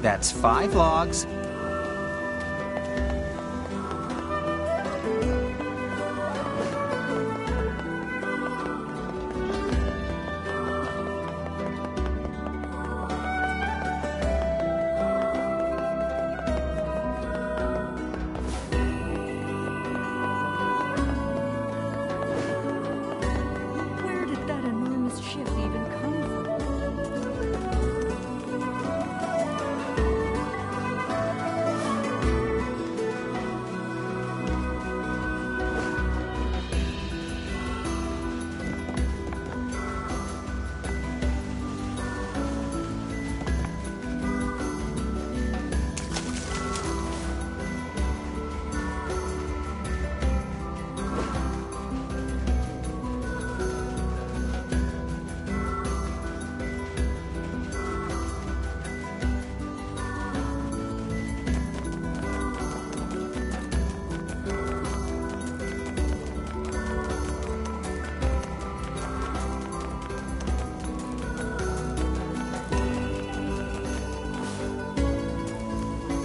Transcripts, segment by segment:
That's 5 logs. Where did that enormous ship even come from?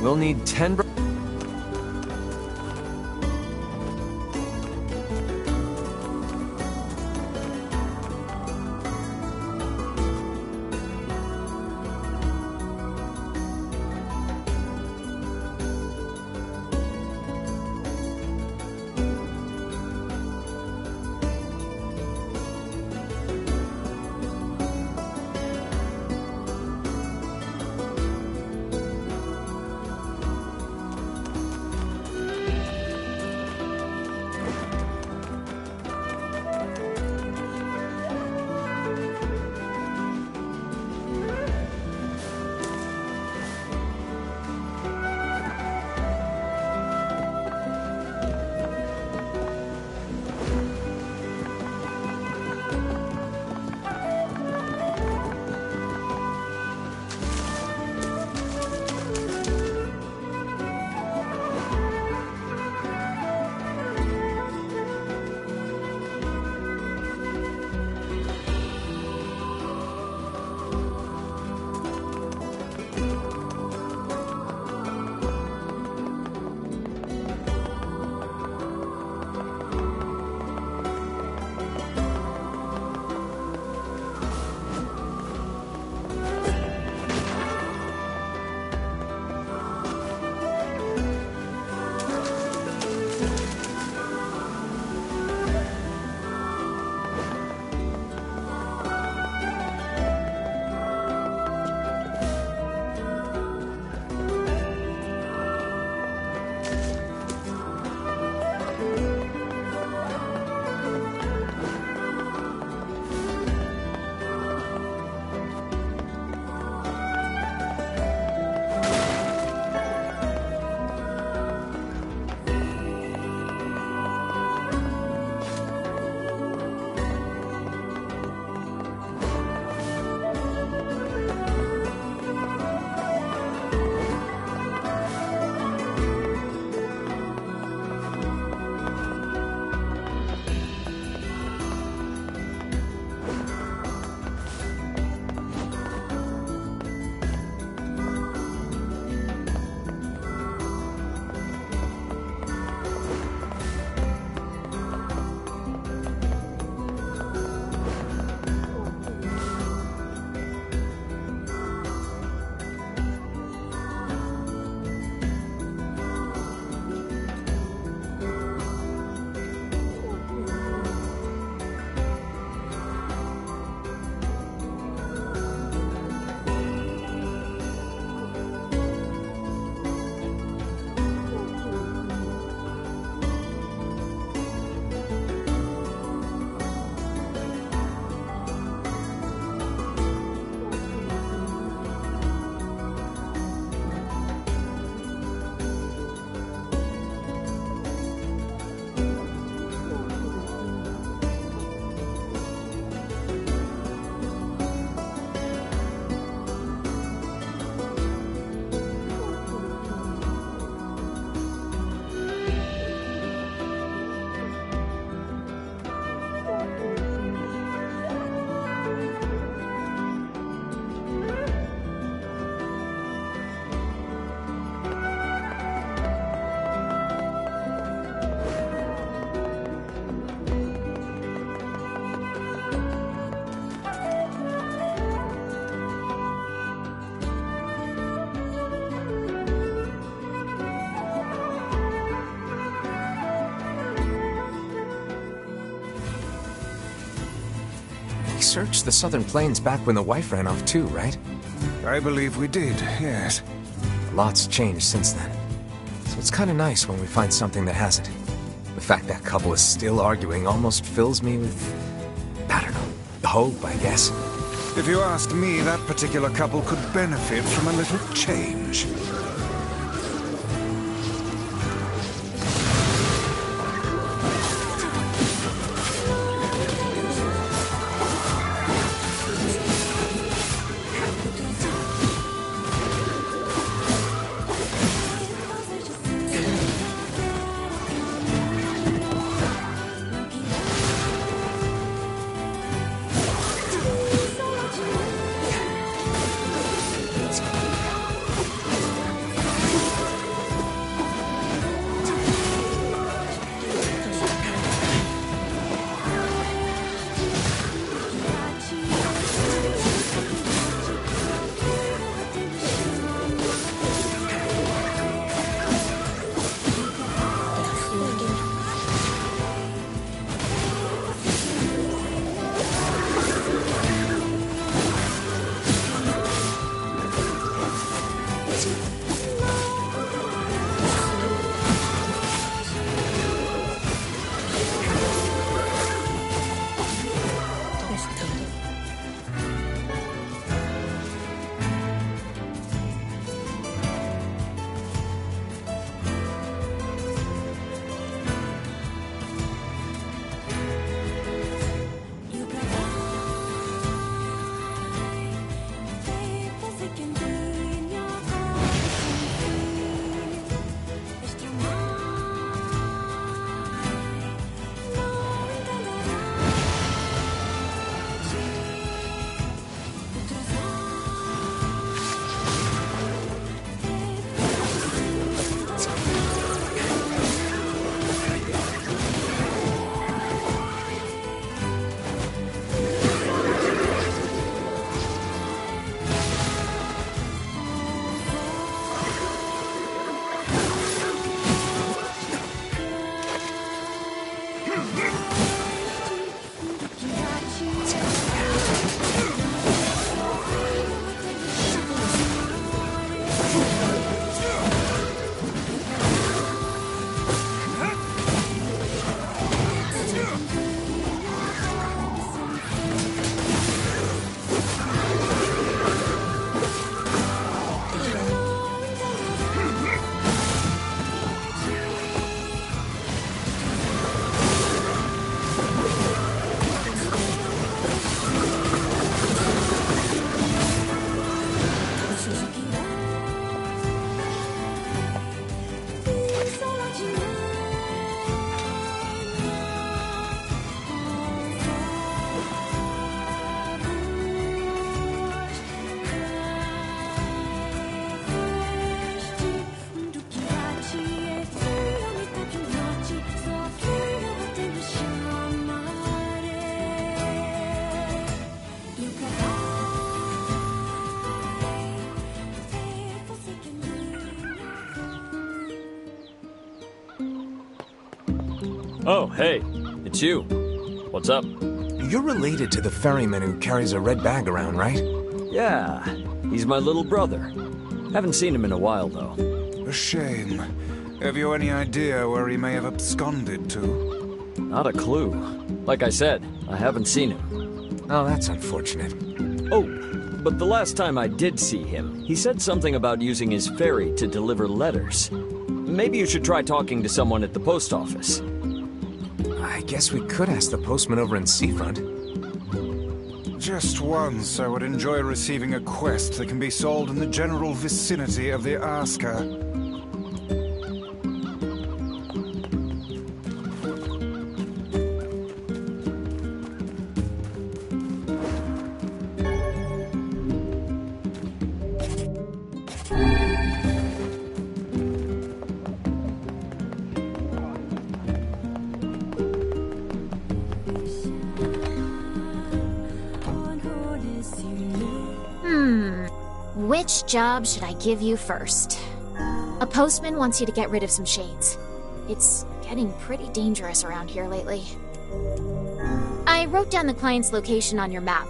We'll need 10. searched the southern plains back when the wife ran off too, right? I believe we did, yes. A lot's changed since then. So it's kind of nice when we find something that hasn't. The fact that couple is still arguing almost fills me with, I don't know, hope, I guess. If you ask me, that particular couple could benefit from a little change. Oh, hey, it's you. What's up? You're related to the ferryman who carries a red bag around, right? Yeah, he's my little brother. Haven't seen him in a while, though. A shame. Have you any idea where he may have absconded to? Not a clue. Like I said, I haven't seen him. Oh, that's unfortunate. Oh, but the last time I did see him, he said something about using his ferry to deliver letters. Maybe you should try talking to someone at the post office. I guess we could ask the postman over in Seafront. Just once, I would enjoy receiving a quest that can be sold in the general vicinity of the Asker. Which job should I give you first? A postman wants you to get rid of some shades. It's getting pretty dangerous around here lately. I wrote down the client's location on your map.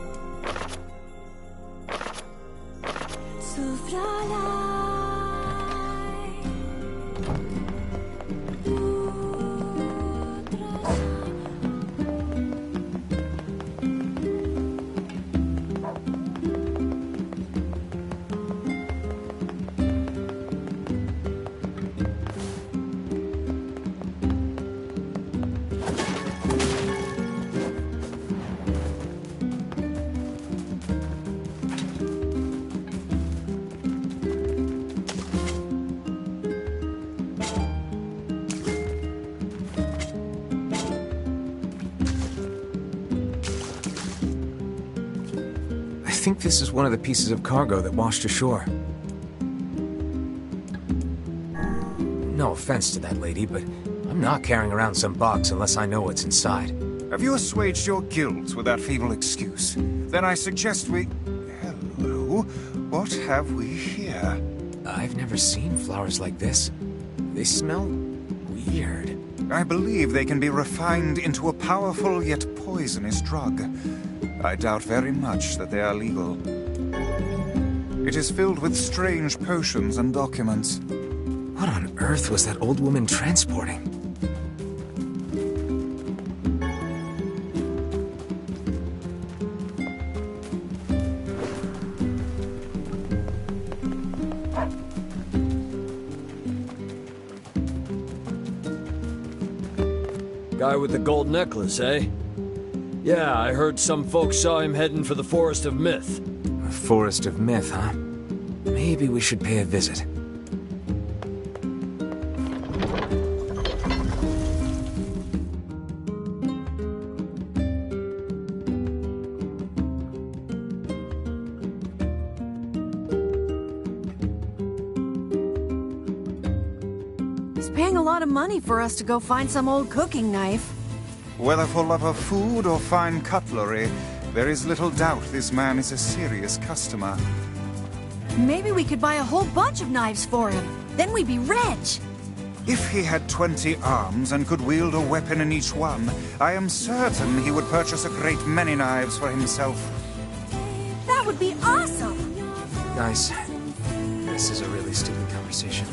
I think this is one of the pieces of cargo that washed ashore. No offense to that lady, but I'm not carrying around some box unless I know what's inside. Have you assuaged your guilt with that feeble excuse? Then I suggest we... Hello? What have we here? I've never seen flowers like this. They smell weird. I believe they can be refined into a powerful yet poisonous drug. I doubt very much that they are legal. It is filled with strange potions and documents. What on earth was that old woman transporting? Guy with the gold necklace, eh? Yeah, I heard some folks saw him heading for the Forest of Myth. A Forest of Myth, huh? Maybe we should pay a visit. He's paying a lot of money for us to go find some old cooking knife. Whether for love of food or fine cutlery, there is little doubt this man is a serious customer. Maybe we could buy a whole bunch of knives for him. Then we'd be rich. If he had 20 arms and could wield a weapon in each one, I am certain he would purchase a great many knives for himself. That would be awesome! Guys, this is a really stupid conversation.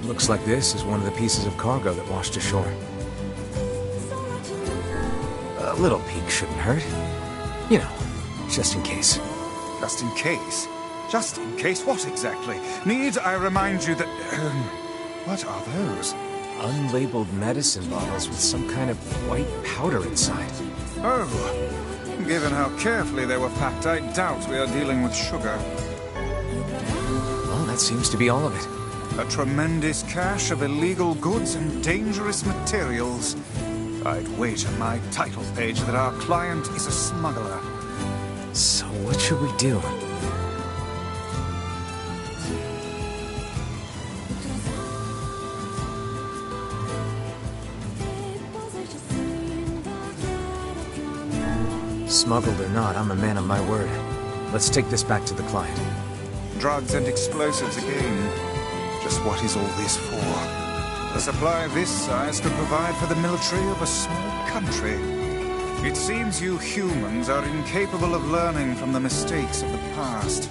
Looks like this is one of the pieces of cargo that washed ashore. A little peek shouldn't hurt. You know, just in case. Just in case? Just in case what exactly? Need I remind you that... what are those? Unlabeled medicine bottles with some kind of white powder inside. Oh, given how carefully they were packed, I doubt we are dealing with sugar. Well, that seems to be all of it. A tremendous cache of illegal goods and dangerous materials. I'd wager my title page that our client is a smuggler. So what should we do? Smuggled or not, I'm a man of my word. Let's take this back to the client. Drugs and explosives again. Just what is all this for? A supply this size to provide for the military of a small country. It seems you humans are incapable of learning from the mistakes of the past.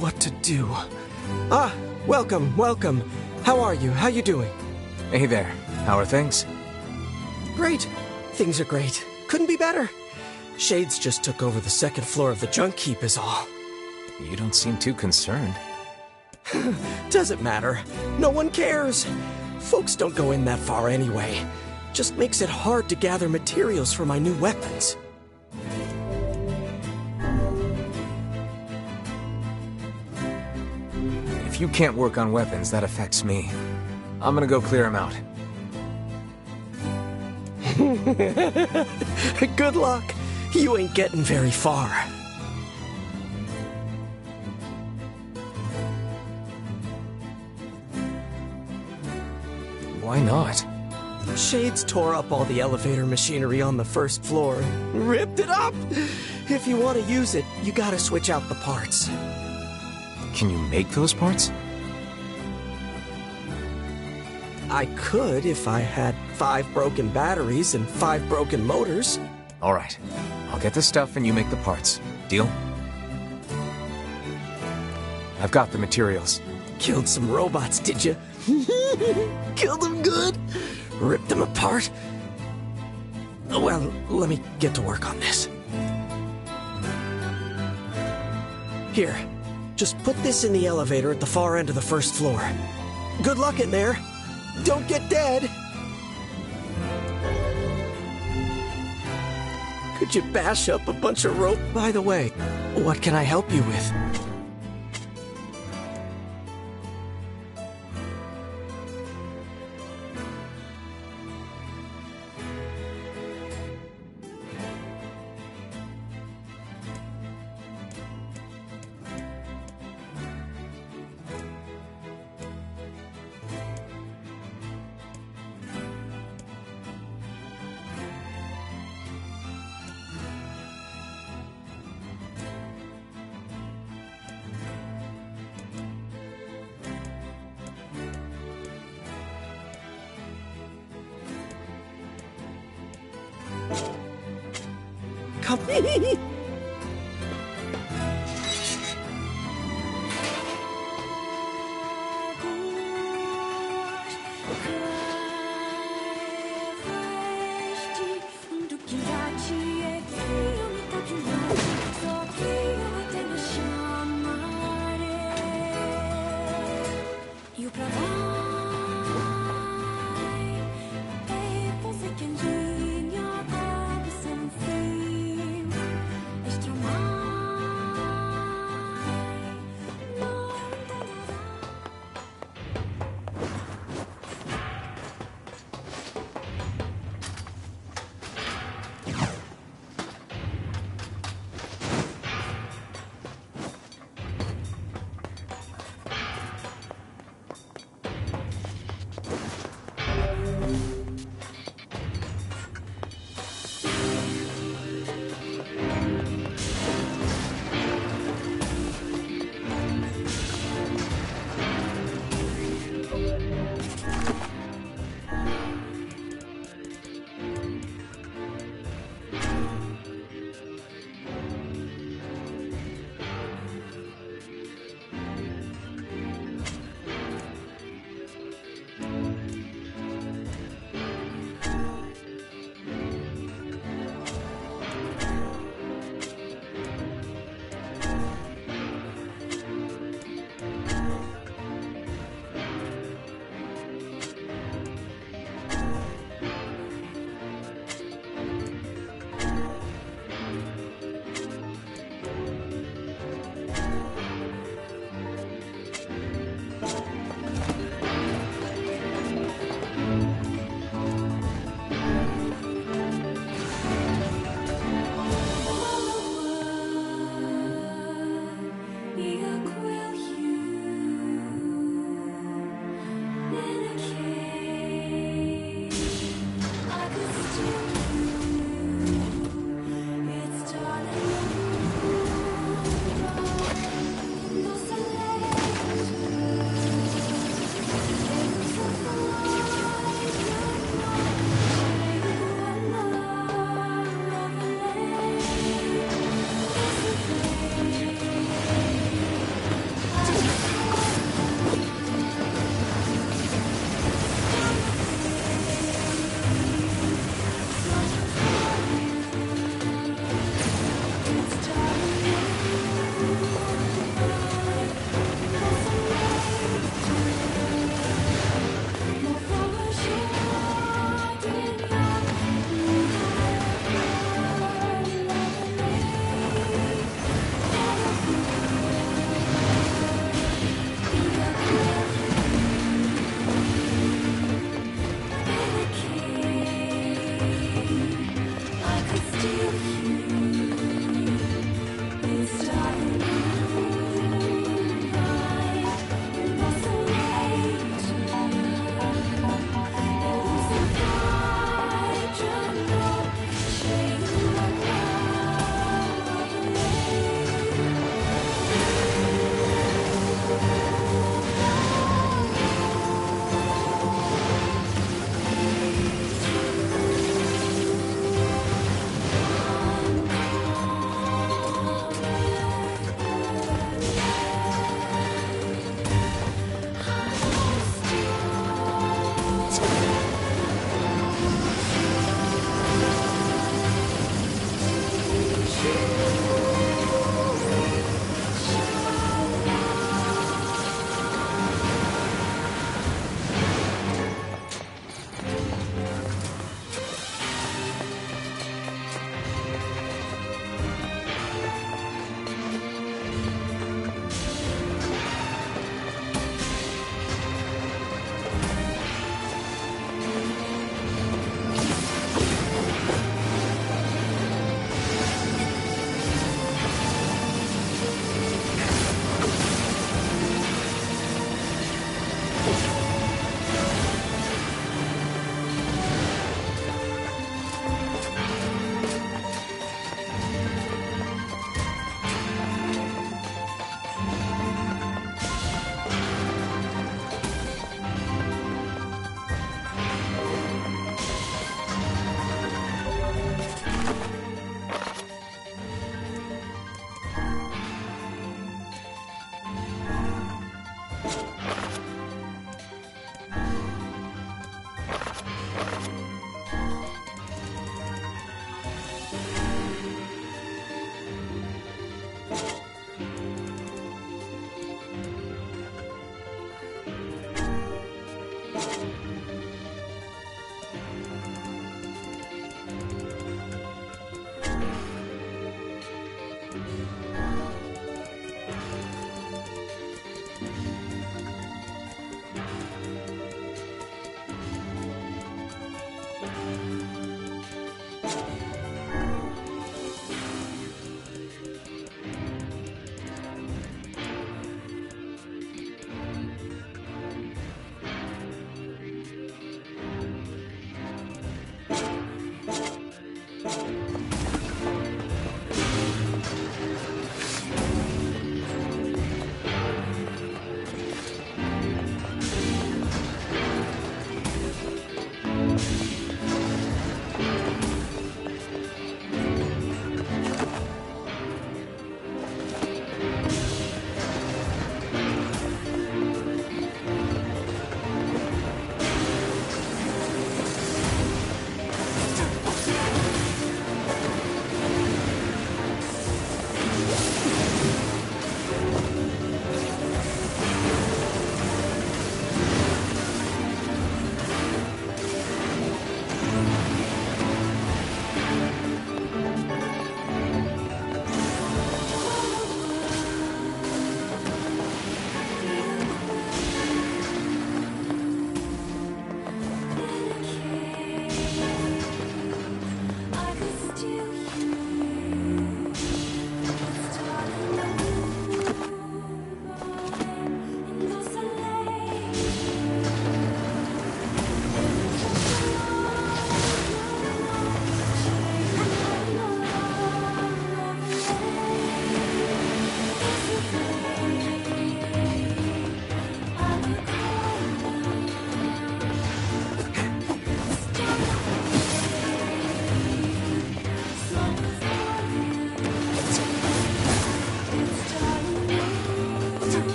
What to do? Ah, welcome. How are you? How you doing? Hey there, how are things? Great. Things are great. Couldn't be better. Shades just took over the second floor of the junk heap is all. You don't seem too concerned. Doesn't matter. No one cares. Folks don't go in that far anyway. Just makes it hard to gather materials for my new weapons. If you can't work on weapons, that affects me. I'm gonna go clear them out. Good luck. You ain't getting very far. Why not? Shades tore up all the elevator machinery on the first floor and ripped it up. If you want to use it, you gotta switch out the parts. Can you make those parts? I could if I had 5 broken batteries and 5 broken motors. All right. I'll get the stuff and you make the parts. Deal? I've got the materials. Killed some robots, did you? Killed them good? Ripped them apart? Well, let me get to work on this. Here, just put this in the elevator at the far end of the first floor. Good luck in there. Don't get dead. Could you bash up a bunch of rope? By the way, what can I help you with? Come.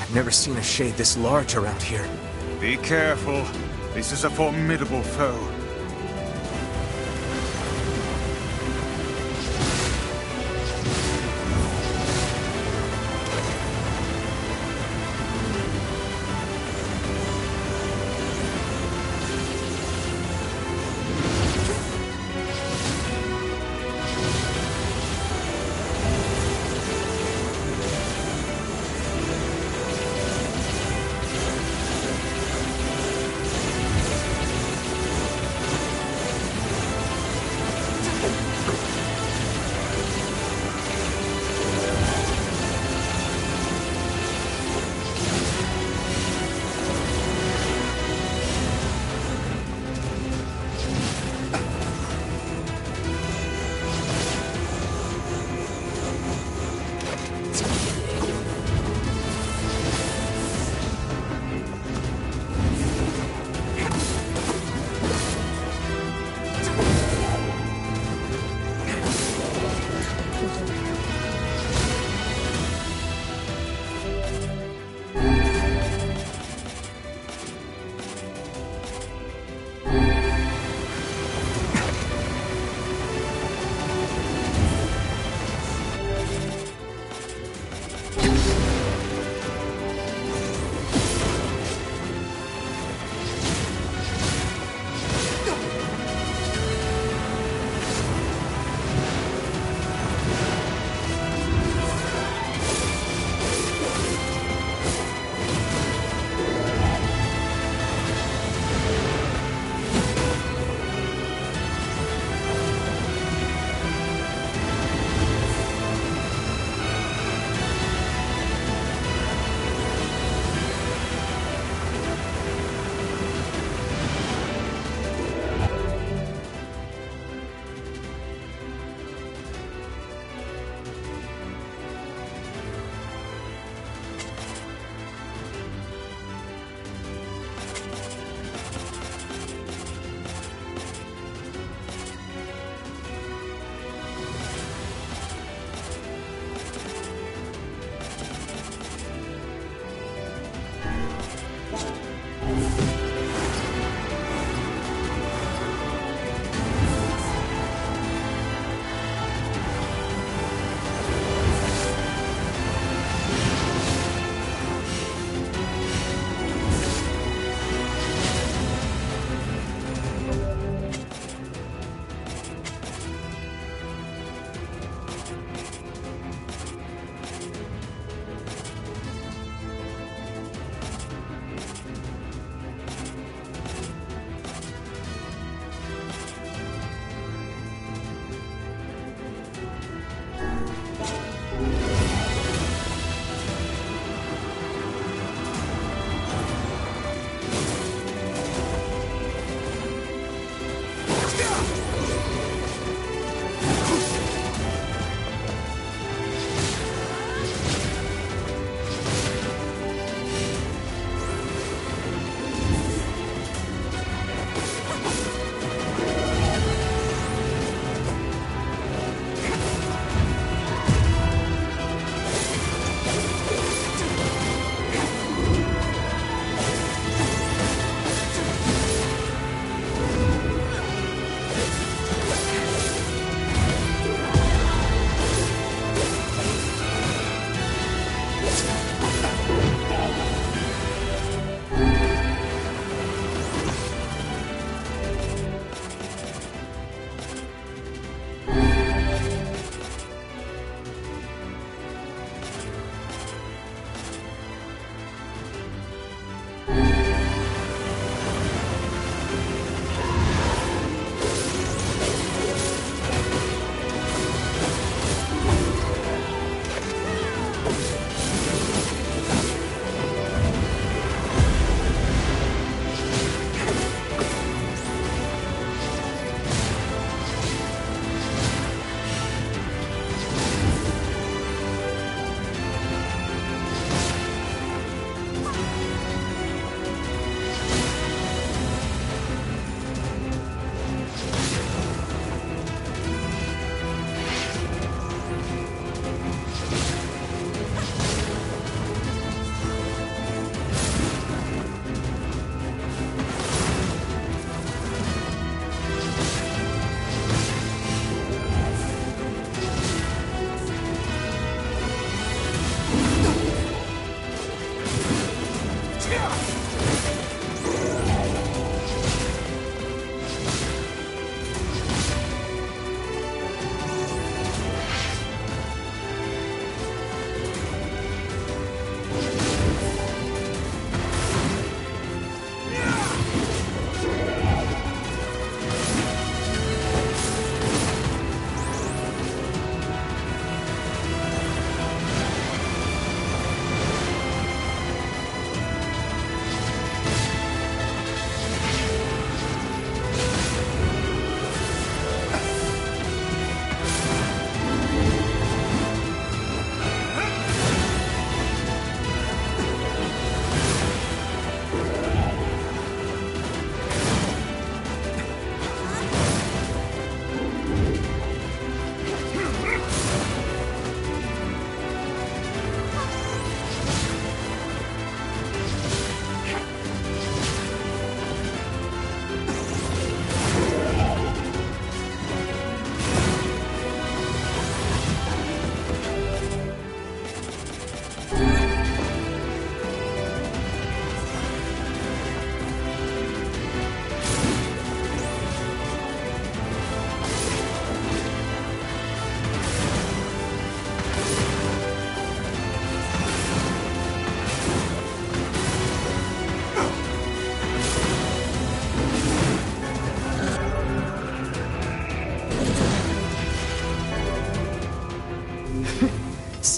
I've never seen a shade this large around here. Be careful. This is a formidable foe.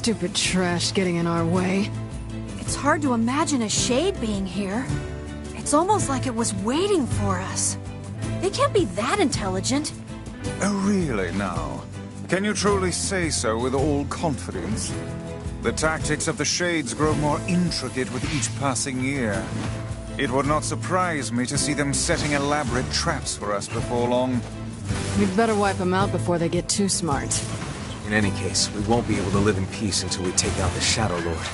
Stupid trash getting in our way. It's hard to imagine a shade being here. It's almost like it was waiting for us. They can't be that intelligent. Oh, really now? Can you truly say so with all confidence? The tactics of the Shades grow more intricate with each passing year. It would not surprise me to see them setting elaborate traps for us before long. We'd better wipe them out before they get too smart. In any case, we won't be able to live in peace until we take out the Shadow Lord.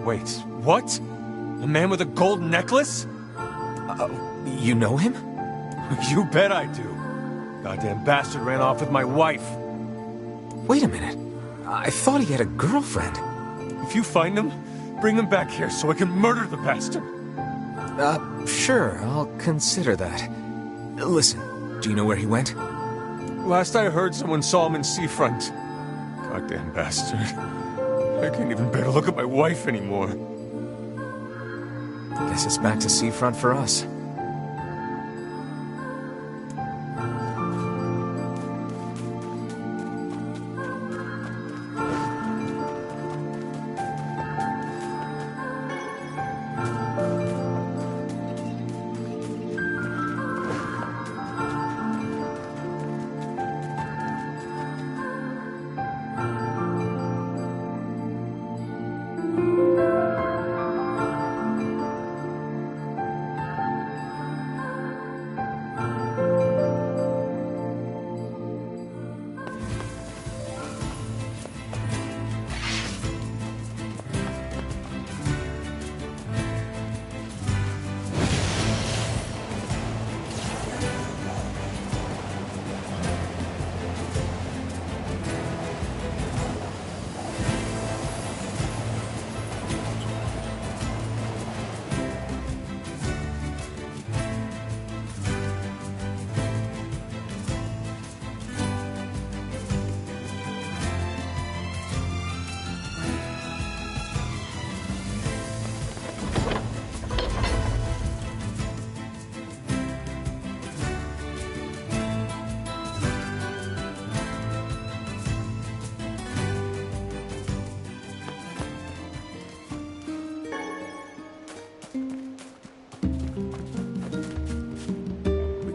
Wait, what? The man with a gold necklace? You know him? You bet I do. Goddamn bastard ran off with my wife. Wait a minute. I thought he had a girlfriend. If you find him, bring him back here so I can murder the bastard. Sure, I'll consider that. Listen, do you know where he went? Last I heard, someone saw him in Seafront. Goddamn bastard. I can't even bear to look at my wife anymore. Guess it's back to Seafront for us.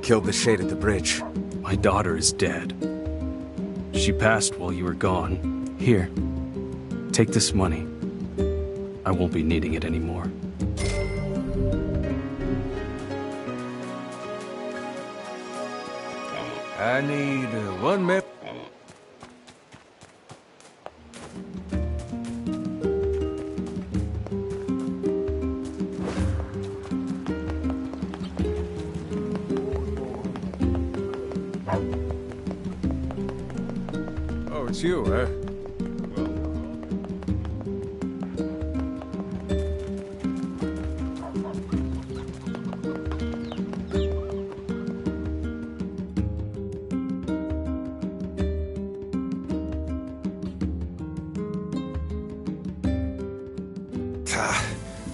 Killed the Shade at the bridge. My daughter is dead. She passed while you were gone. Here, take this money. I won't be needing it anymore. I need one map. Oh, it's you, eh?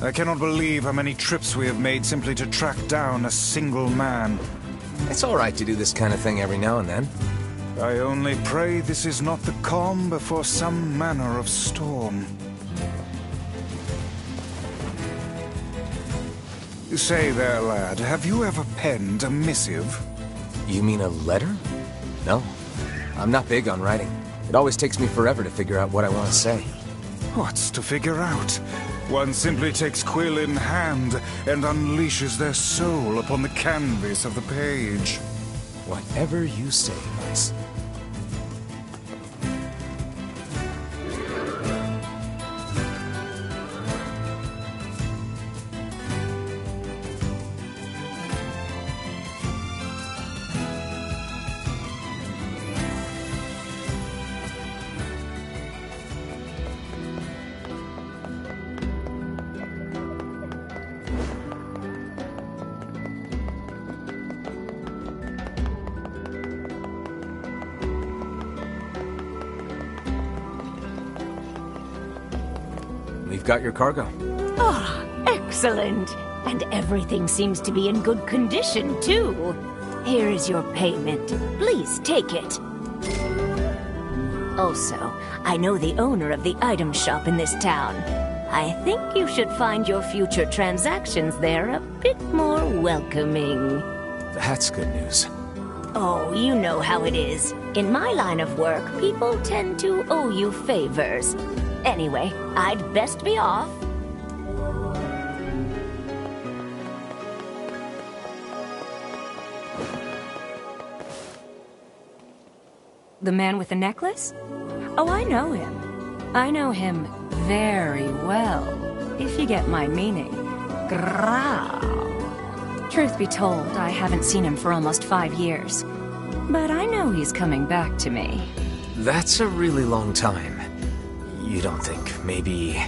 I cannot believe how many trips we have made simply to track down a single man. It's all right to do this kind of thing every now and then. I only pray this is not the calm before some manner of storm. Say there, lad, have you ever penned a missive? You mean a letter? No. I'm not big on writing. It always takes me forever to figure out what I want to say. What's to figure out? One simply takes quill in hand and unleashes their soul upon the canvas of the page. Whatever you say, Vice. We've got your cargo. Ah, excellent. And everything seems to be in good condition, too. Here is your payment. Please take it. Also, I know the owner of the item shop in this town. I think you should find your future transactions there a bit more welcoming. That's good news. Oh, you know how it is. In my line of work, people tend to owe you favors. Anyway, I'd best be off. The man with the necklace? Oh, I know him. I know him very well. if you get my meaning. Growl. Truth be told, I haven't seen him for almost 5 years. But I know he's coming back to me. That's a really long time. You don't think maybe...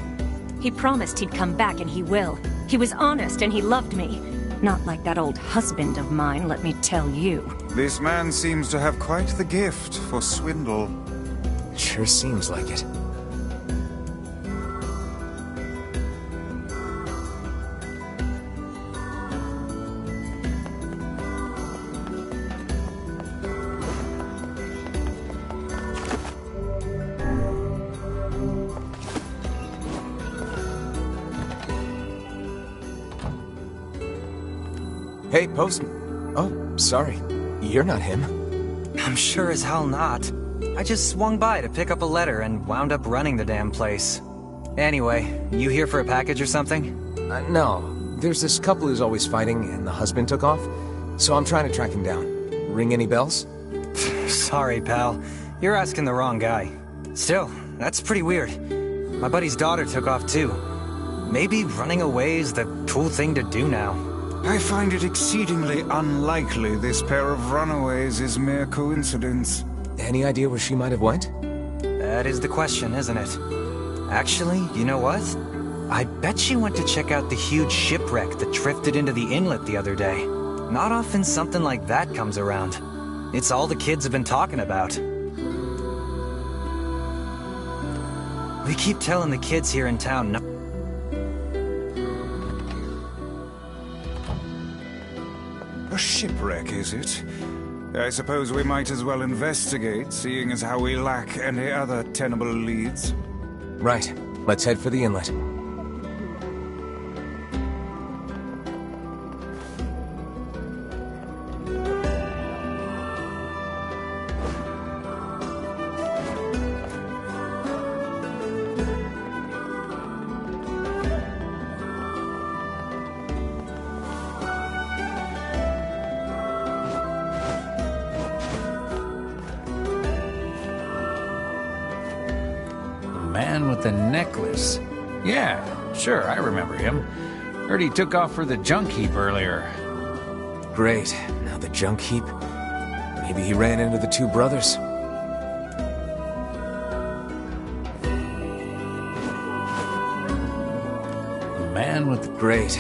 He promised he'd come back, and he will. He was honest, and he loved me. Not like that old husband of mine, let me tell you. This man seems to have quite the gift for swindle. Sure seems like it. Hey, Postman. Oh, sorry. You're not him. I'm sure as hell not. I just swung by to pick up a letter and wound up running the damn place. Anyway, you here for a package or something? No. There's this couple who's always fighting, and the husband took off. So I'm trying to track him down. Ring any bells? Sorry, pal. You're asking the wrong guy. Still, that's pretty weird. My buddy's daughter took off too. Maybe running away is the cool thing to do now. I find it exceedingly unlikely this pair of runaways is mere coincidence. Any idea where she might have went? That is the question, isn't it? Actually, you know what? I bet she went to check out the huge shipwreck that drifted into the inlet the other day. Not often something like that comes around. It's all the kids have been talking about. We keep telling the kids here in town A shipwreck, is it? I suppose we might as well investigate, seeing as how we lack any other tenable leads. Right. Let's head for the inlet. Man with the necklace. Yeah, sure, I remember him. Heard he took off for the junk heap earlier. Great. Now the junk heap. Maybe he ran into the two brothers. Man with... Great.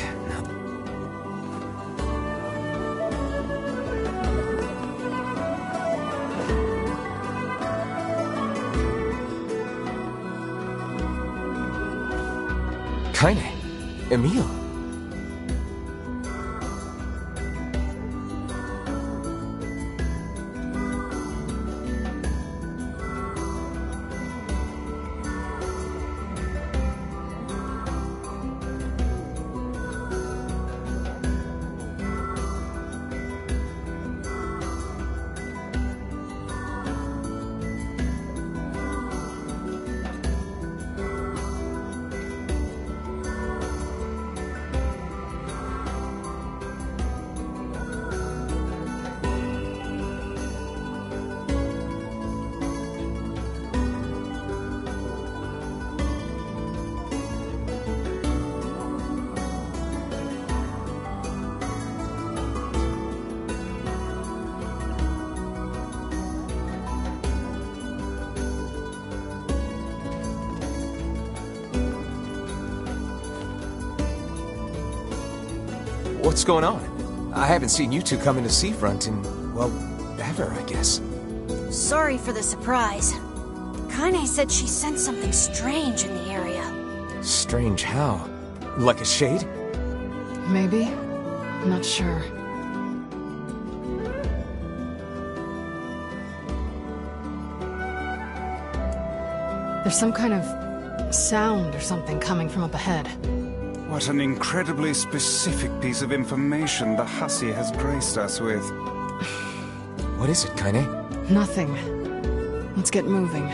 Kaine. Emil. What's going on? I haven't seen you two come into Seafront in, well, ever, I guess. Sorry for the surprise. Kaine said she sensed something strange in the area. Strange how? Like a shade? Maybe. I'm not sure. There's some kind of sound or something coming from up ahead. What an incredibly specific piece of information the hussy has graced us with. What is it, Kaine? Nothing. Let's get moving.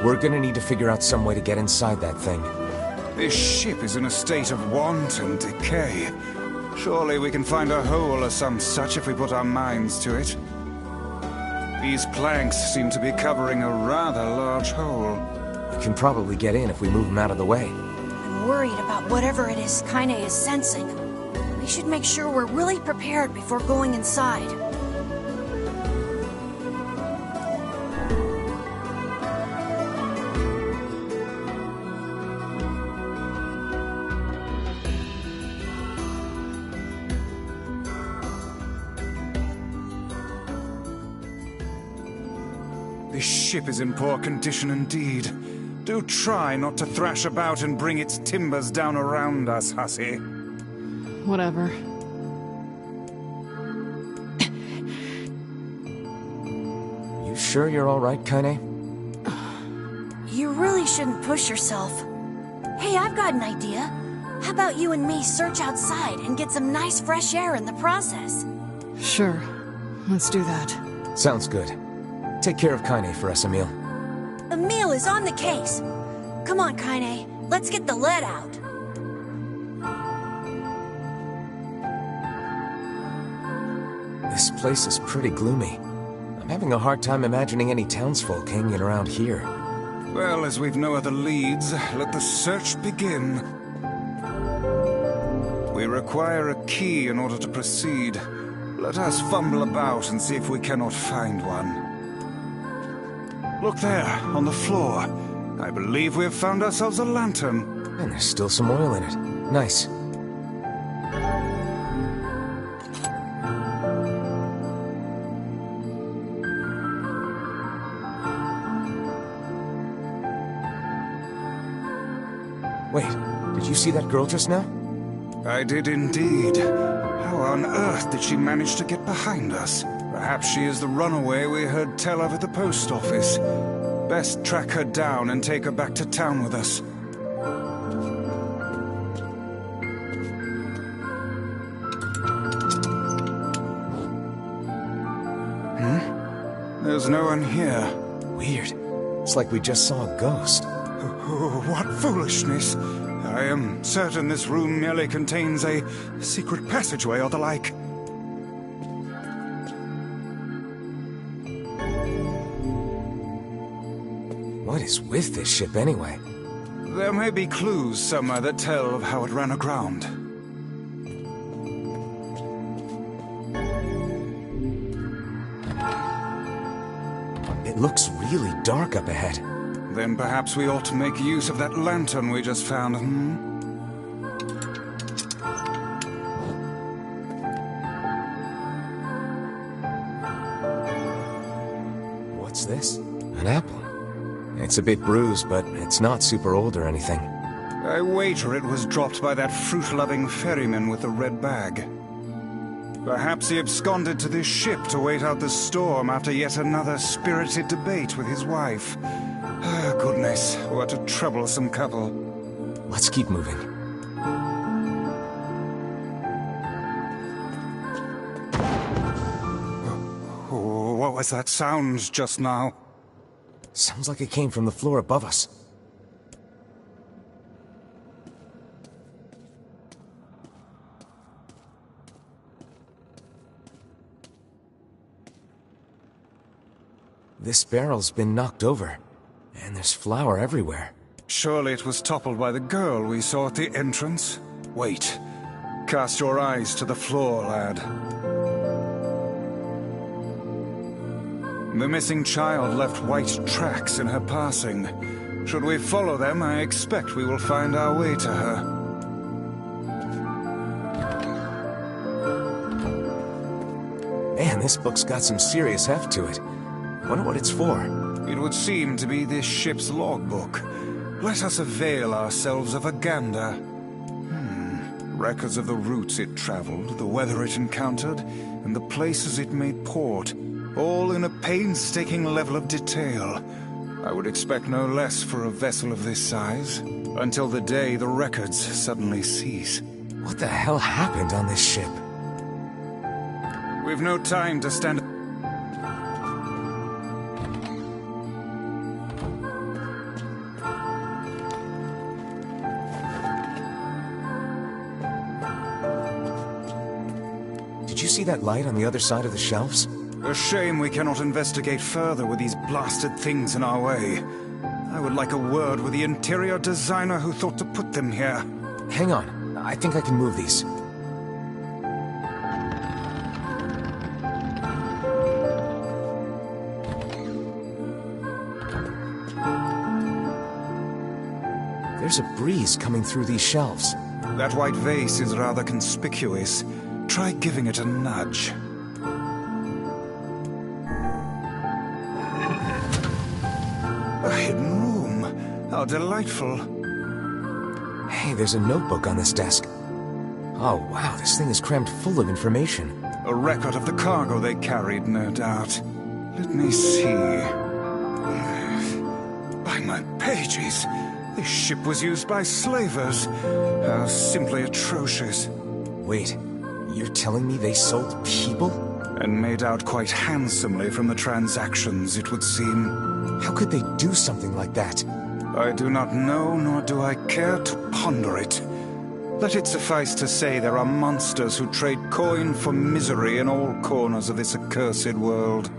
We're gonna need to figure out some way to get inside that thing. This ship is in a state of want and decay. Surely we can find a hole or some such if we put our minds to it. These planks seem to be covering a rather large hole. We can probably get in if we move them out of the way. I'm worried about whatever it is Kaine is sensing. We should make sure we're really prepared before going inside. This ship is in poor condition indeed. Do try not to thrash about and bring its timbers down around us, hussy. Whatever. You sure you're alright, Kaine? You really shouldn't push yourself. Hey, I've got an idea. How about you and me search outside and get some nice fresh air in the process? Sure. Let's do that. Sounds good. Take care of Kaine for us, Emil. Emil is on the case. Come on, Kaine. Let's get the lead out. This place is pretty gloomy. I'm having a hard time imagining any townsfolk hanging around here. Well, as we've no other leads, let the search begin. We require a key in order to proceed. Let us fumble about and see if we cannot find one. Look there, on the floor. I believe we have found ourselves a lantern. And there's still some oil in it. Nice. Wait, did you see that girl just now? I did indeed. How on earth did she manage to get behind us? Perhaps she is the runaway we heard tell of at the post office. Best track her down and take her back to town with us. There's no one here. Weird. It's like we just saw a ghost. Oh, what foolishness. I am certain this room merely contains a secret passageway or the like. What is with this ship anyway? There may be clues somewhere that tell of how it ran aground. It looks really dark up ahead. Then perhaps we ought to make use of that lantern we just found, What's this? An apple. It's a bit bruised, but it's not super old or anything. I wager it was dropped by that fruit-loving ferryman with the red bag. Perhaps he absconded to this ship to wait out the storm after yet another spirited debate with his wife. Ah, goodness, what a troublesome couple. Let's keep moving. Oh, what was that sound just now? Sounds like it came from the floor above us. This barrel's been knocked over, and there's flour everywhere. Surely it was toppled by the girl we saw at the entrance. Wait. Cast your eyes to the floor, lad. The missing child left white tracks in her passing. Should we follow them, I expect we will find our way to her. Man, this book's got some serious heft to it. Wonder what it's for. It would seem to be this ship's logbook. Let us avail ourselves of a gander. Records of the routes it traveled, the weather it encountered, and the places it made port, all in a painstaking level of detail. I would expect no less for a vessel of this size, until the day the records suddenly cease. What the hell happened on this ship? We've no time to stand... see that light on the other side of the shelves? A shame we cannot investigate further with these blasted things in our way. I would like a word with the interior designer who thought to put them here. Hang on. I think I can move these. There's a breeze coming through these shelves. That white vase is rather conspicuous. Try giving it a nudge. A hidden room. How delightful. Hey, there's a notebook on this desk. Oh, wow, this thing is crammed full of information. A record of the cargo they carried, no doubt. Let me see. By my pages, this ship was used by slavers. How simply atrocious. Wait, you're telling me they sold people? And made out quite handsomely from the transactions, it would seem. How could they do something like that? I do not know, nor do I care to ponder it. Let it suffice to say there are monsters who trade coin for misery in all corners of this accursed world.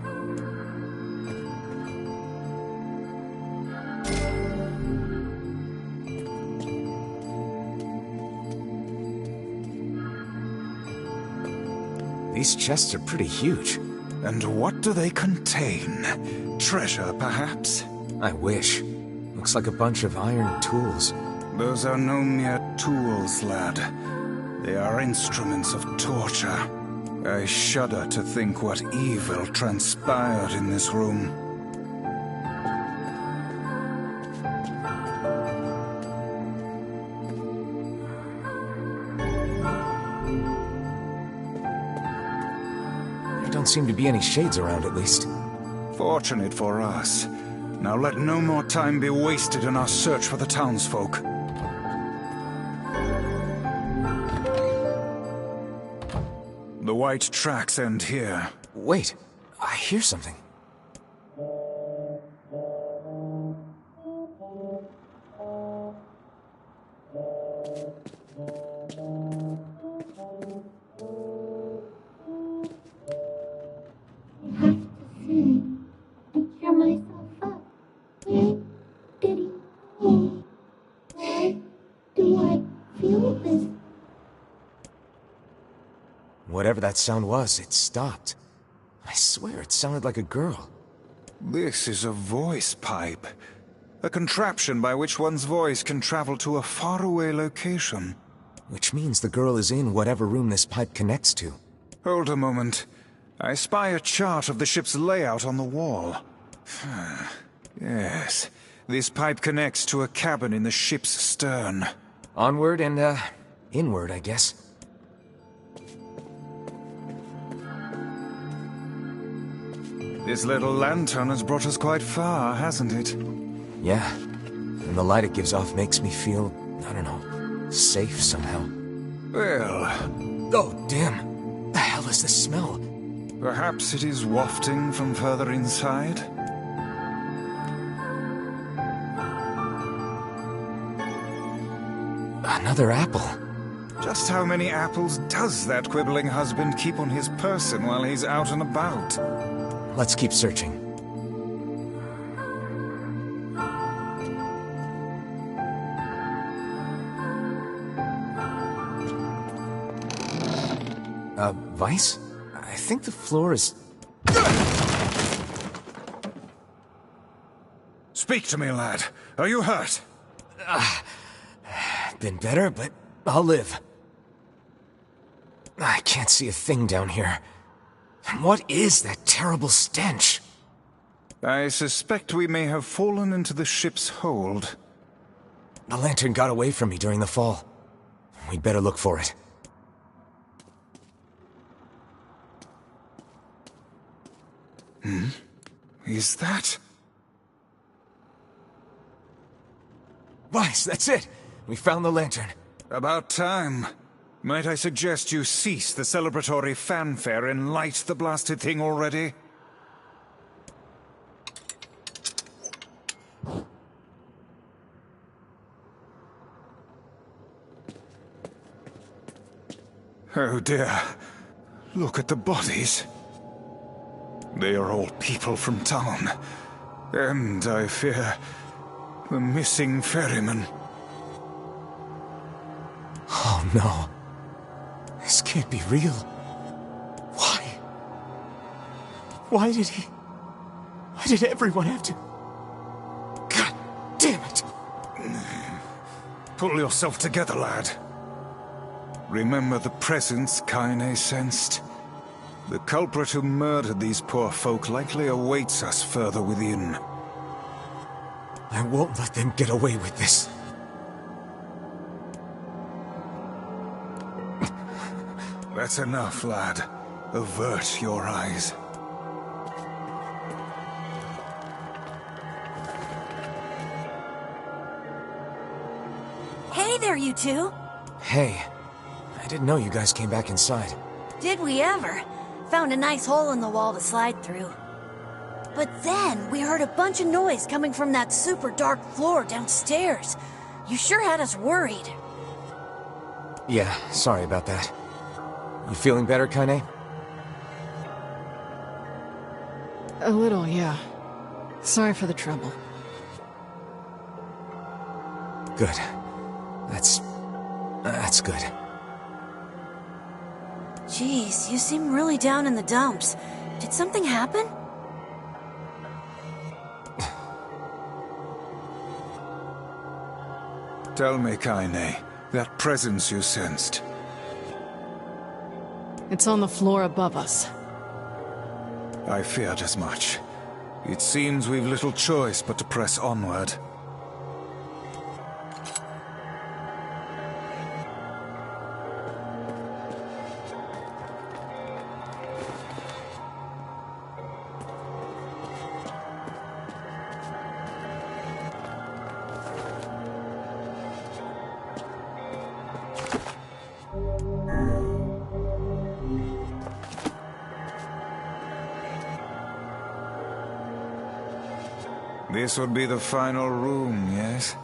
These chests are pretty huge. And what do they contain? Treasure, perhaps? I wish. Looks like a bunch of iron tools. Those are no mere tools, lad. They are instruments of torture. I shudder to think what evil transpired in this room. There don't seem to be any shades around, at least. Fortunate for us. Now let no more time be wasted in our search for the townsfolk. The white tracks end here. Wait, I hear something. Whatever that sound was, it stopped. I swear it sounded like a girl. This is a voice pipe. A contraption by which one's voice can travel to a faraway location. Which means the girl is in whatever room this pipe connects to. Hold a moment. I spy a chart of the ship's layout on the wall. Yes, this pipe connects to a cabin in the ship's stern. Onward and, inward, I guess. This little lantern has brought us quite far, hasn't it? Yeah. And the light it gives off makes me feel, I don't know, safe somehow. Well... Oh, damn. The hell is this smell? Perhaps it is wafting from further inside? Another apple. Just how many apples does that quibbling husband keep on his person while he's out and about? Let's keep searching. Vice? I think the floor is... Speak to me, lad. Are you hurt? Been better, but I'll live. I can't see a thing down here. What is that terrible stench? I suspect we may have fallen into the ship's hold. The lantern got away from me during the fall. We'd better look for it. Is that... Vice, that's it! We found the lantern. About time. Might I suggest you cease the celebratory fanfare and light the blasted thing already? Oh dear. Look at the bodies. They are all people from town. And, I fear, the missing ferryman. Oh no. This can't be real. Why? Why did everyone have to... God damn it! Pull yourself together, lad. Remember the presence Kaine sensed? The culprit who murdered these poor folk likely awaits us further within. I won't let them get away with this. That's enough, lad. Avert your eyes. Hey there, you two! Hey, I didn't know you guys came back inside. Did we ever? Found a nice hole in the wall to slide through. But then, we heard a bunch of noise coming from that super dark floor downstairs. You sure had us worried. Yeah, sorry about that. You feeling better, Kaine? A little, yeah. Sorry for the trouble. Good. That's good. Jeez, you seem really down in the dumps. Did something happen? Tell me, Kaine, that presence you sensed. It's on the floor above us. I feared as much. It seems we've little choice but to press onward. This would be the final room, yes?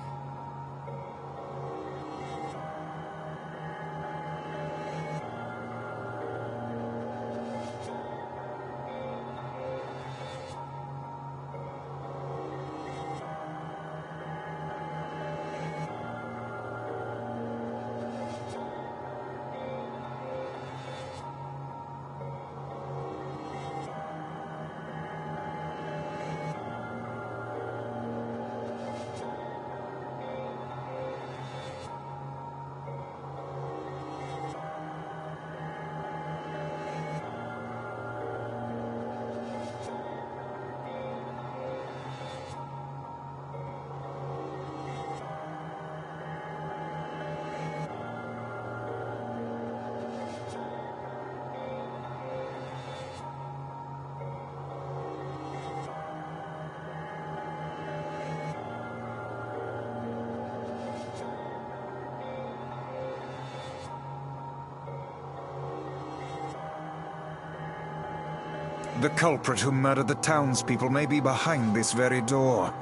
The culprit who murdered the townspeople may be behind this very door.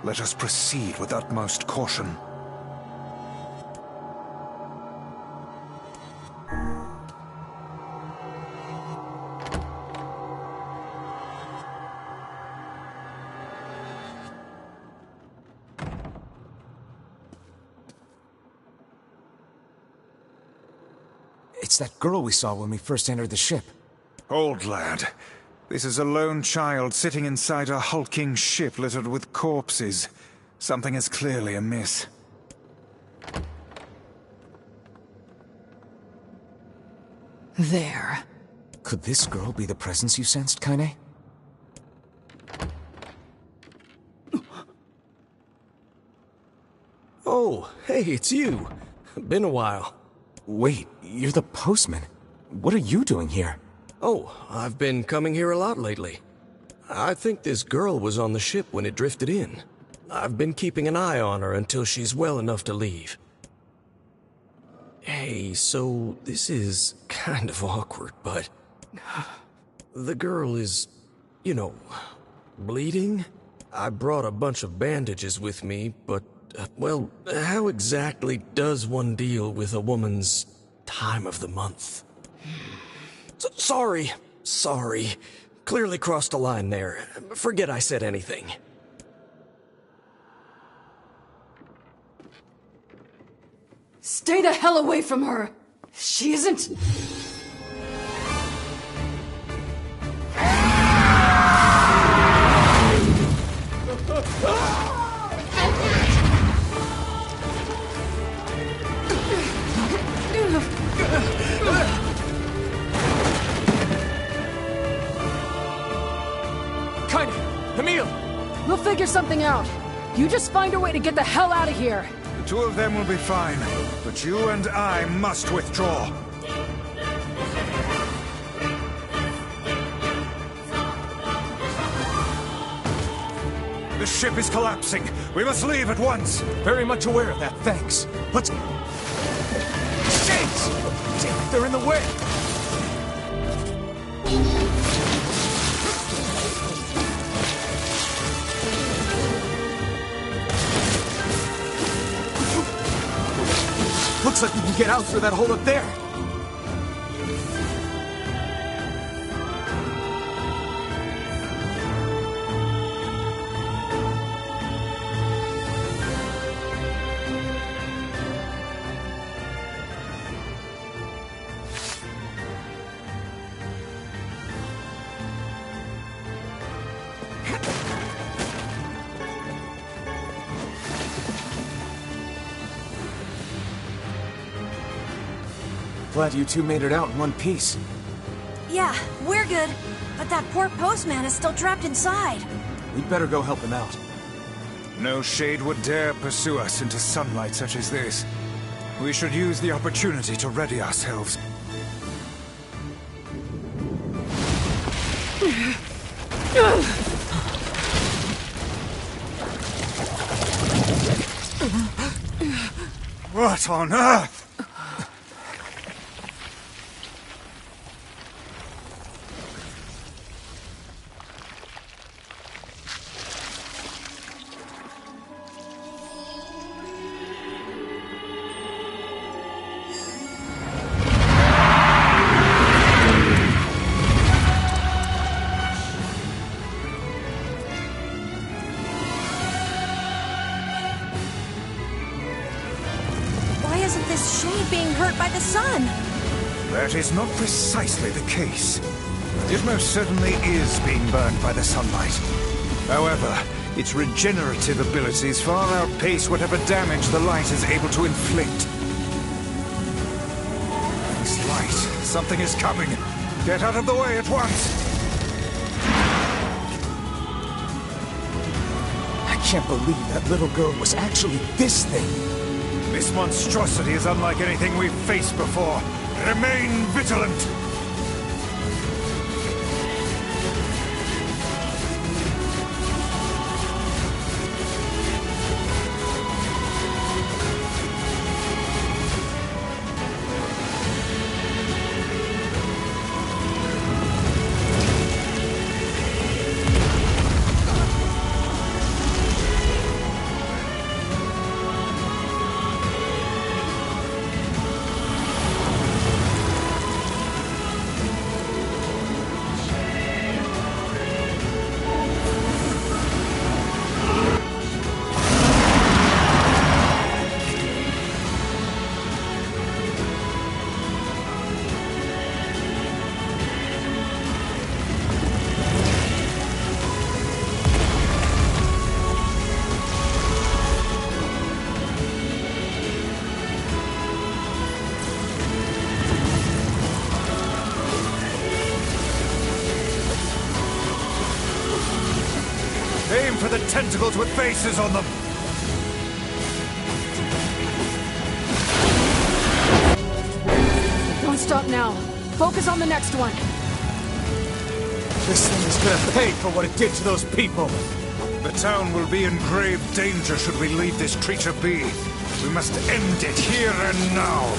Let us proceed with utmost caution. It's that girl we saw when we first entered the ship. Hold, lad. This is a lone child sitting inside a hulking ship littered with corpses. Something is clearly amiss. There. Could this girl be the presence you sensed, Kaine? Oh, hey, it's you. Been a while. Wait, you're the postman. What are you doing here? Oh, I've been coming here a lot lately. I think this girl was on the ship when it drifted in. I've been keeping an eye on her until she's well enough to leave. Hey, so this is kind of awkward, but... the girl is, you know, bleeding? I brought a bunch of bandages with me, but, well, how exactly does one deal with a woman's time of the month? Sorry. Sorry. Clearly crossed a line there. Forget I said anything. Stay the hell away from her! She isn't... Emil! We'll figure something out. You just find a way to get the hell out of here. The two of them will be fine, but you and I must withdraw. The ship is collapsing. We must leave at once. Very much aware of that, thanks. Let's... Shit! Damn it, they're in the way! Looks like we can get out through that hole up there. Glad you two made it out in one piece. Yeah, we're good. But that poor postman is still trapped inside. We'd better go help him out. No shade would dare pursue us into sunlight such as this. We should use the opportunity to ready ourselves. What on earth? That is not precisely the case. It most certainly is being burned by the sunlight. However, its regenerative abilities far outpace whatever damage the light is able to inflict. This light, something is coming. Get out of the way at once! I can't believe that little girl was actually this thing. This monstrosity is unlike anything we've faced before. Remain vigilant! Aim for the tentacles with faces on them! Don't stop now. Focus on the next one. This thing is gonna pay for what it did to those people. The town will be in grave danger should we leave this creature be. We must end it here and now.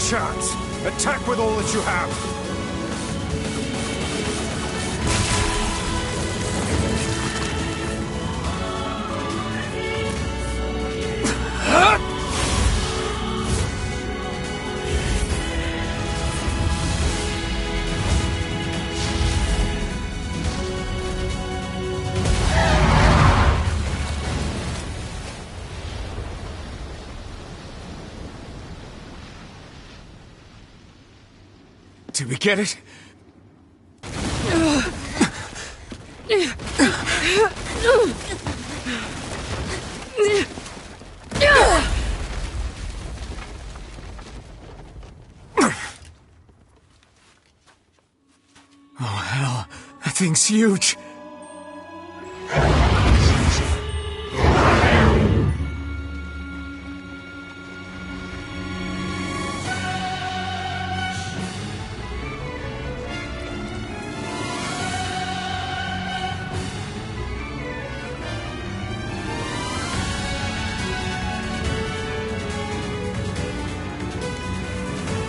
chance. Attack with all that you have. Did we get it? Oh, hell. That thing's huge.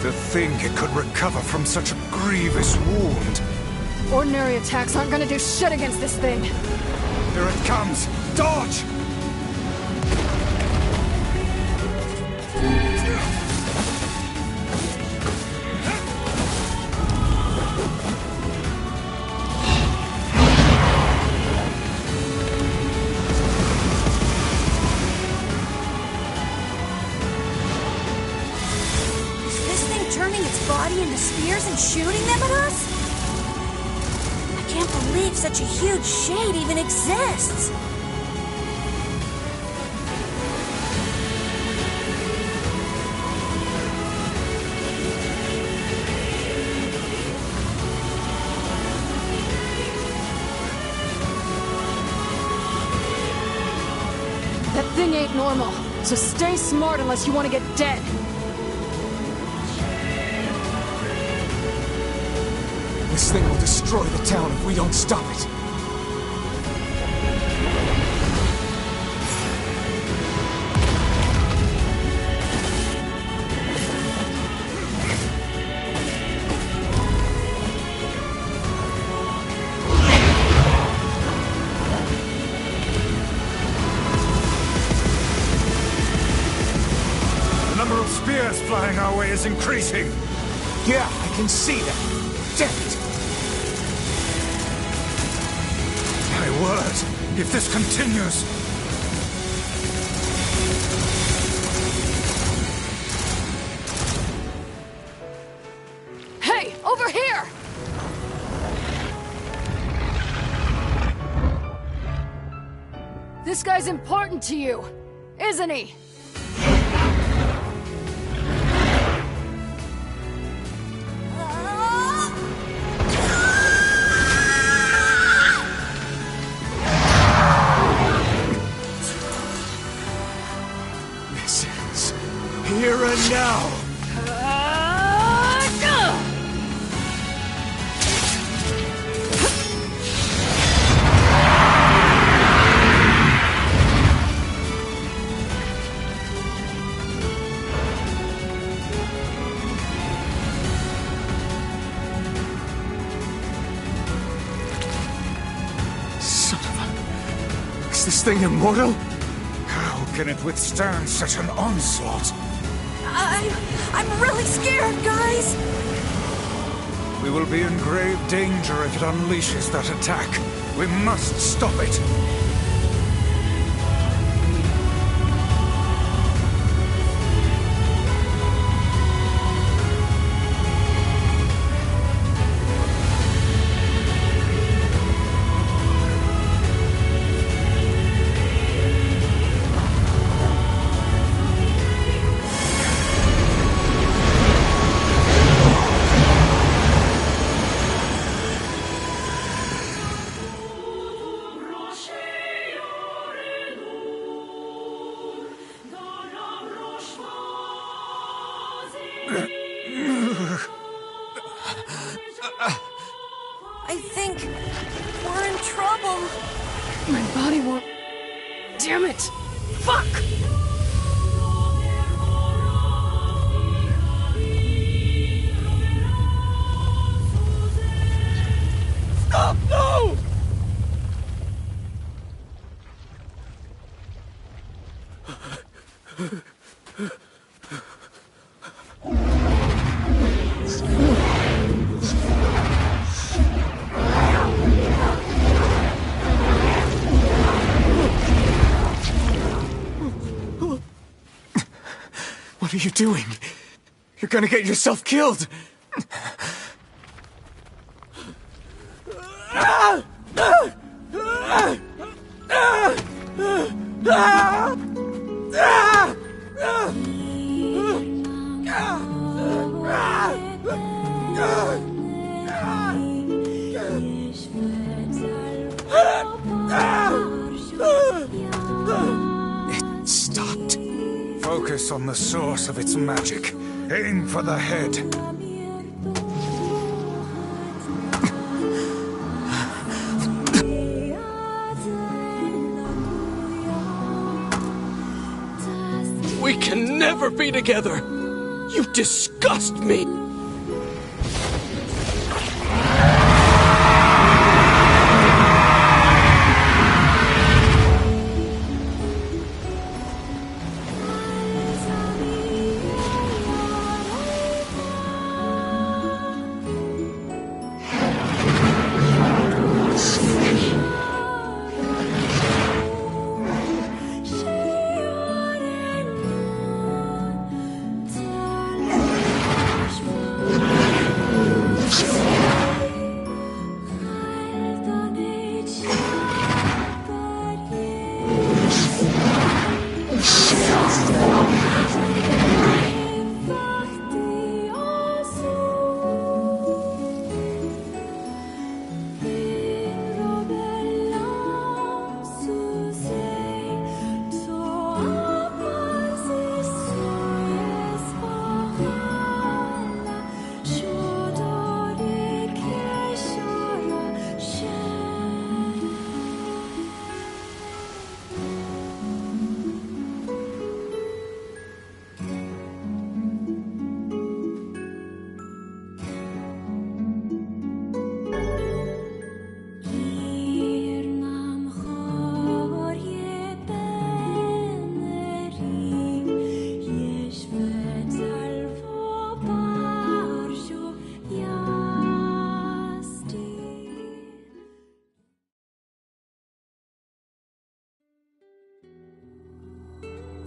To think it could recover from such a grievous wound. Ordinary attacks aren't gonna do shit against this thing. Here it comes! Dodge! Turning its body into spears and shooting them at us? I can't believe such a huge shade even exists. That thing ain't normal, so stay smart unless you want to get dead. This thing will destroy the town if we don't stop it. The number of spears flying our way is increasing. Yeah, I can see that. Damn it! My word, if this continues... Hey, over here! This guy's important to you, isn't he? Here and now! Son of a... Is this thing immortal? How can it withstand such an onslaught? I'm really scared, guys! We will be in grave danger if it unleashes that attack. We must stop it. I think we're in trouble. My body won't... Damn it! Fuck! What are you doing? You're gonna get yourself killed! It stopped. Focus on the source of its magic. Aim for the head. We can never be together! You disgust me!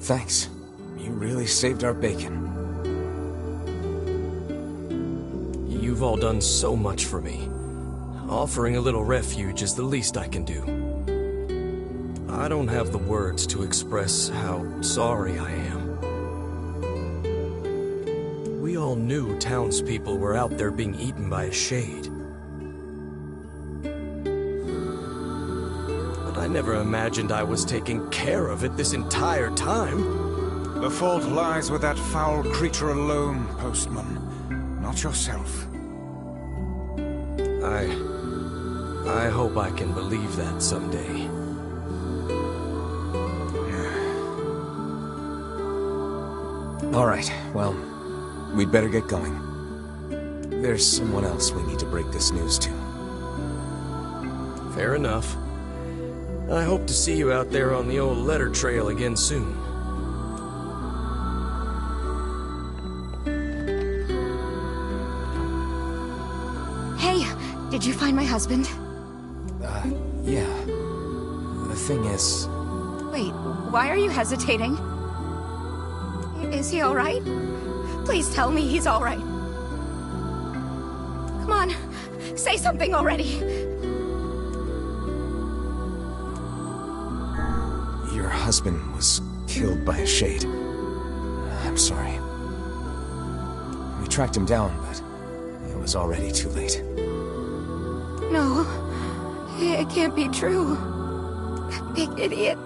Thanks. You really saved our bacon. You've all done so much for me. Offering a little refuge is the least I can do. I don't have the words to express how sorry I am. We all knew townspeople were out there being eaten by a shade. I never imagined I was taking care of it this entire time. The fault lies with that foul creature alone, Postman. Not yourself. I hope I can believe that someday. All right, well, we'd better get going. There's someone else we need to break this news to. Fair enough. I hope to see you out there on the old letter trail again soon. Hey, did you find my husband? Yeah. The thing is... Wait, why are you hesitating? Is he alright? Please tell me he's alright. Come on, say something already. Your husband was killed by a shade. I'm sorry. We tracked him down, but it was already too late. No, it can't be true. That big idiot,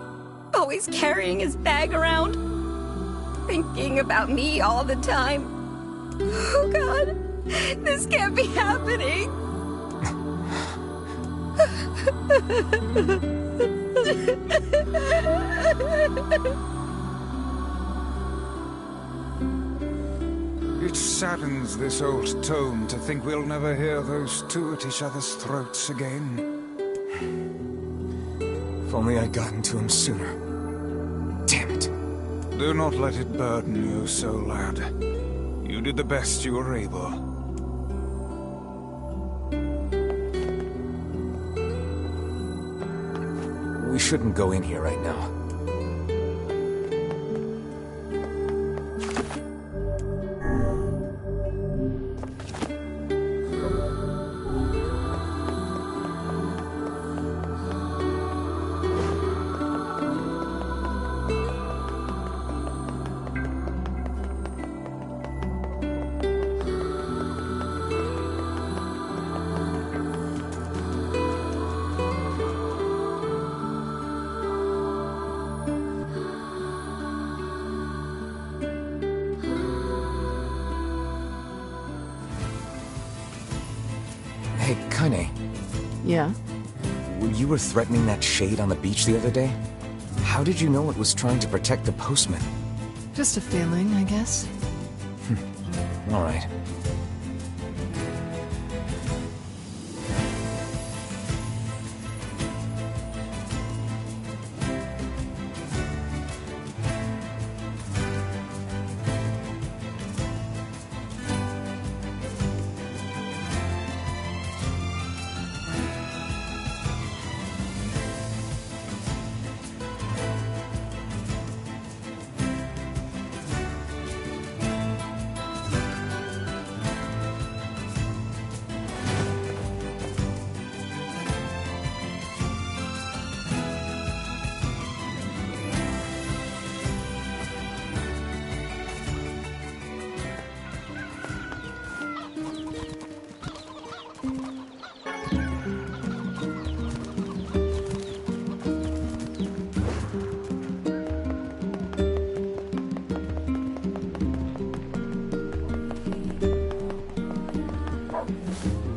always carrying his bag around, thinking about me all the time. Oh God, this can't be happening. It saddens this old tome to think we'll never hear those two at each other's throats again. If only I'd gotten to him sooner. Damn it. Do not let it burden you so, lad. You did the best you were able. We shouldn't go in here right now. Hey, Kaine. Yeah? You were threatening that shade on the beach the other day? How did you know it was trying to protect the postman? Just a feeling, I guess. All right.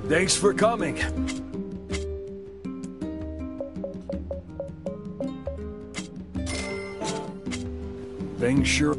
Thanks for coming. Things sure...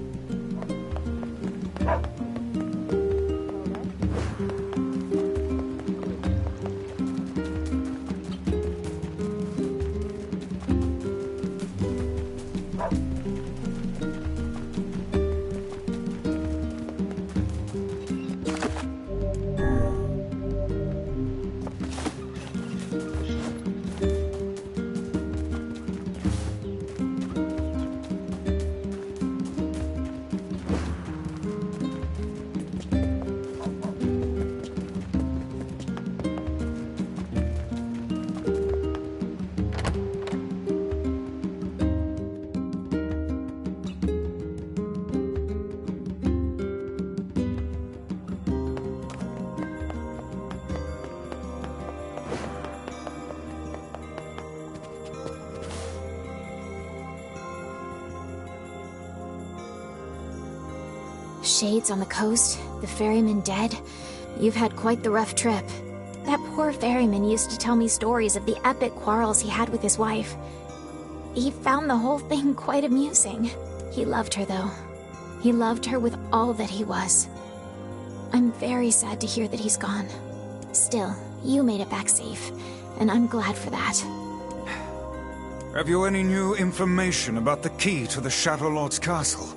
Shades on the coast, the ferryman dead. You've had quite the rough trip. That poor ferryman used to tell me stories of the epic quarrels he had with his wife. He found the whole thing quite amusing. He loved her, though. He loved her with all that he was. I'm very sad to hear that he's gone. Still, you made it back safe, and I'm glad for that. Have you any new information about the key to the Shadow Lord's castle?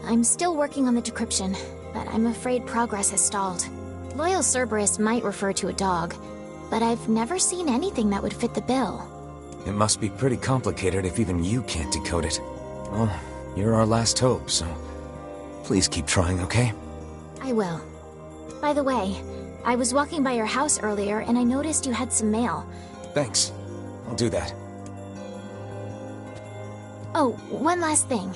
I'm still working on the decryption, but I'm afraid progress has stalled. Loyal Cerberus might refer to a dog, but I've never seen anything that would fit the bill. It must be pretty complicated if even you can't decode it. Well, you're our last hope, so please keep trying, okay? I will. By the way, I was walking by your house earlier and I noticed you had some mail. Thanks. I'll do that. Oh, one last thing.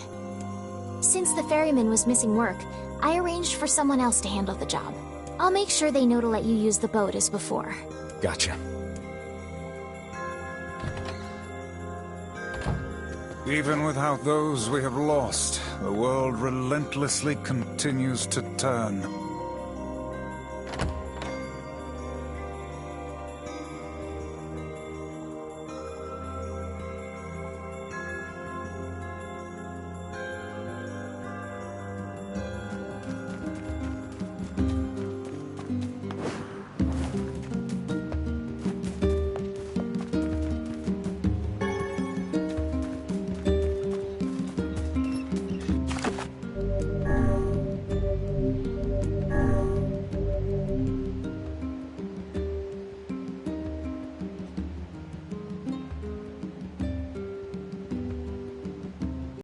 Since the ferryman was missing work, I arranged for someone else to handle the job. I'll make sure they know to let you use the boat as before. Gotcha. Even without those we have lost, the world relentlessly continues to turn.